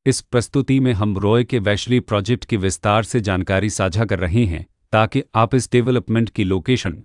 इस प्रस्तुति में हम रॉय के वैशली प्रोजेक्ट की विस्तार से जानकारी साझा कर रहे हैं ताकि आप इस डेवलपमेंट की लोकेशन,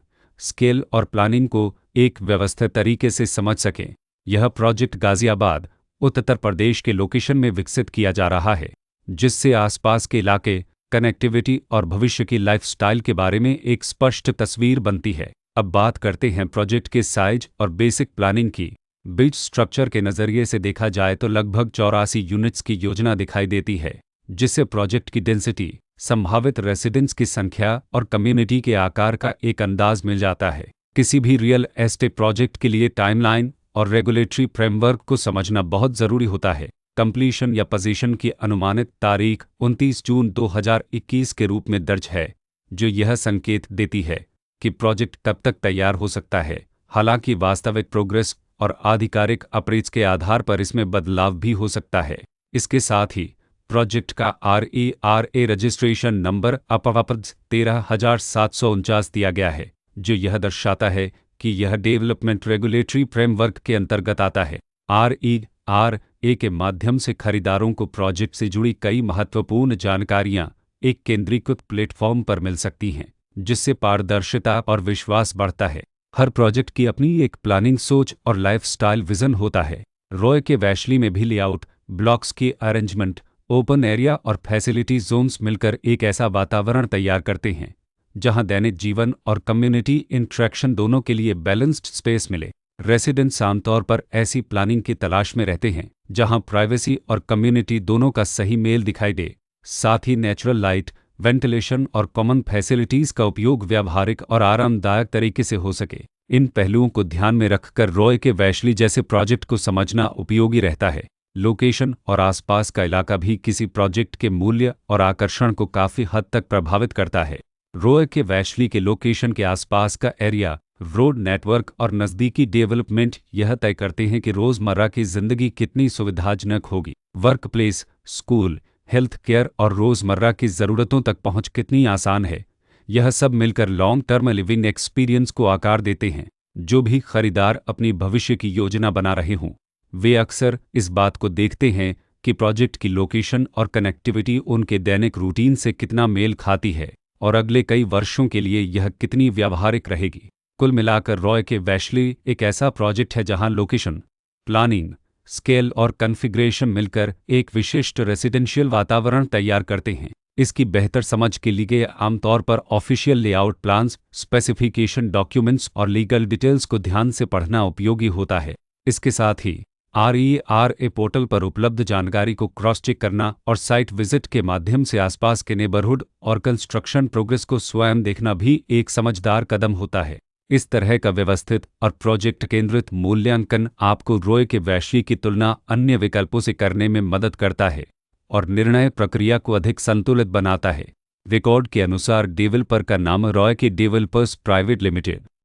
स्केल और प्लानिंग को एक व्यवस्थित तरीके से समझ सकें। यह प्रोजेक्ट गाज़ियाबाद, उत्तर प्रदेश के लोकेशन में विकसित किया जा रहा है, जिससे आसपास के इलाके, कनेक्टिविटी और भविष्य की लाइफस्टाइल के बारे में एक स्पष्ट तस्वीर बनती है। अब बात करते हैं प्रोजेक्ट के साइज और बेसिक प्लानिंग की। बिल्ड स्ट्रक्चर के नज़रिए से देखा जाए तो लगभग 84 यूनिट्स की योजना दिखाई देती है, जिससे प्रोजेक्ट की डेंसिटी, संभावित रेसिडेंट्स की संख्या और कम्युनिटी के आकार का एक अंदाज मिल जाता है। किसी भी रियल एस्टेट प्रोजेक्ट के लिए टाइमलाइन और रेगुलेटरी फ्रेमवर्क को समझना बहुत ज़रूरी होता है। कंप्लीशन या पोजीशन की अनुमानित तारीख 29 जून 2021 के रूप में दर्ज है, जो यह संकेत देती है कि प्रोजेक्ट कब तक तैयार हो सकता है। हालांकि वास्तविक प्रोग्रेस और आधिकारिक अप्रेज के आधार पर इसमें बदलाव भी हो सकता है। इसके साथ ही प्रोजेक्ट का RERA रजिस्ट्रेशन नंबर अपवापद 13,749 दिया गया है, जो यह दर्शाता है कि यह डेवलपमेंट रेगुलेटरी फ्रेमवर्क के अंतर्गत आता है। RERA के माध्यम से खरीदारों को प्रोजेक्ट से जुड़ी कई महत्वपूर्ण जानकारियां एक केंद्रीकृत प्लेटफॉर्म पर मिल सकती हैं, जिससे पारदर्शिता और विश्वास बढ़ता है। हर प्रोजेक्ट की अपनी एक प्लानिंग सोच और लाइफस्टाइल विजन होता है। रॉय के वैशली में भी लेआउट, ब्लॉक्स की अरेंजमेंट, ओपन एरिया और फैसिलिटी जोन्स मिलकर एक ऐसा वातावरण तैयार करते हैं जहां दैनिक जीवन और कम्युनिटी इंटरेक्शन दोनों के लिए बैलेंस्ड स्पेस मिले। रेसिडेंट्स आमतौर पर ऐसी प्लानिंग की तलाश में रहते हैं जहां प्राइवेसी और कम्युनिटी दोनों का सही मेल दिखाई दे। साथ ही नेचुरल लाइट, वेंटिलेशन और कॉमन फैसिलिटीज़ का उपयोग व्यावहारिक और आरामदायक तरीके से हो सके। इन पहलुओं को ध्यान में रखकर रॉय के वैशली जैसे प्रोजेक्ट को समझना उपयोगी रहता है। लोकेशन और आसपास का इलाका भी किसी प्रोजेक्ट के मूल्य और आकर्षण को काफ़ी हद तक प्रभावित करता है। रॉय के वैशली के लोकेशन के आसपास का एरिया, रोड नेटवर्क और नज़दीकी डेवलपमेंट यह तय करते हैं कि रोज़मर्रा की ज़िंदगी कितनी सुविधाजनक होगी। Work place, school, health care और रोज़मर्रा की ज़रूरतों तक पहुंच कितनी आसान है। यह सब मिलकर लॉन्ग टर्म लिविंग एक्सपीरियंस को आकार देते हैं। जो भी खरीदार अपनी भविष्य की योजना बना रहे हों, वे अक्सर इस बात को देखते हैं कि प्रोजेक्ट की लोकेशन और कनेक्टिविटी उनके दैनिक रूटीन से कितना मेल खाती है और अगले कई वर्षों के लिए यह कितनी व्यावहारिक रहेगी। कुल मिलाकर रॉय के वैशली एक ऐसा प्रोजेक्ट है जहां लोकेशन, प्लानिंग, स्केल और कॉन्फ़िगरेशन मिलकर एक विशिष्ट रेसिडेंशियल वातावरण तैयार करते हैं। इसकी बेहतर समझ के लिए आमतौर पर official layout plans, specification documents और लीगल डिटेल्स को ध्यान से पढ़ना उपयोगी होता है। इसके साथ ही RERA पोर्टल पर उपलब्ध जानकारी को क्रॉस चेक करना और साइट विजिट के माध्यम से आसपास के नेबरहुड और कंस्ट्रक्शन प्रोग्रेस को स्वयं देखना भी एक समझदार कदम होता है। इस तरह का व्यवस्थित और प्रोजेक्ट केंद्रित मूल्यांकन आपको रॉय के वैशली की तुलना अन्य विकल्पों से करने में मदद करता है और निर्णय प्रक्रिया को अधिक संतुलित बनाता है। रिकॉर्ड के अनुसार डेवलपर का नाम रॉय के डेवलपर्स प्राइवेट लिमिटेड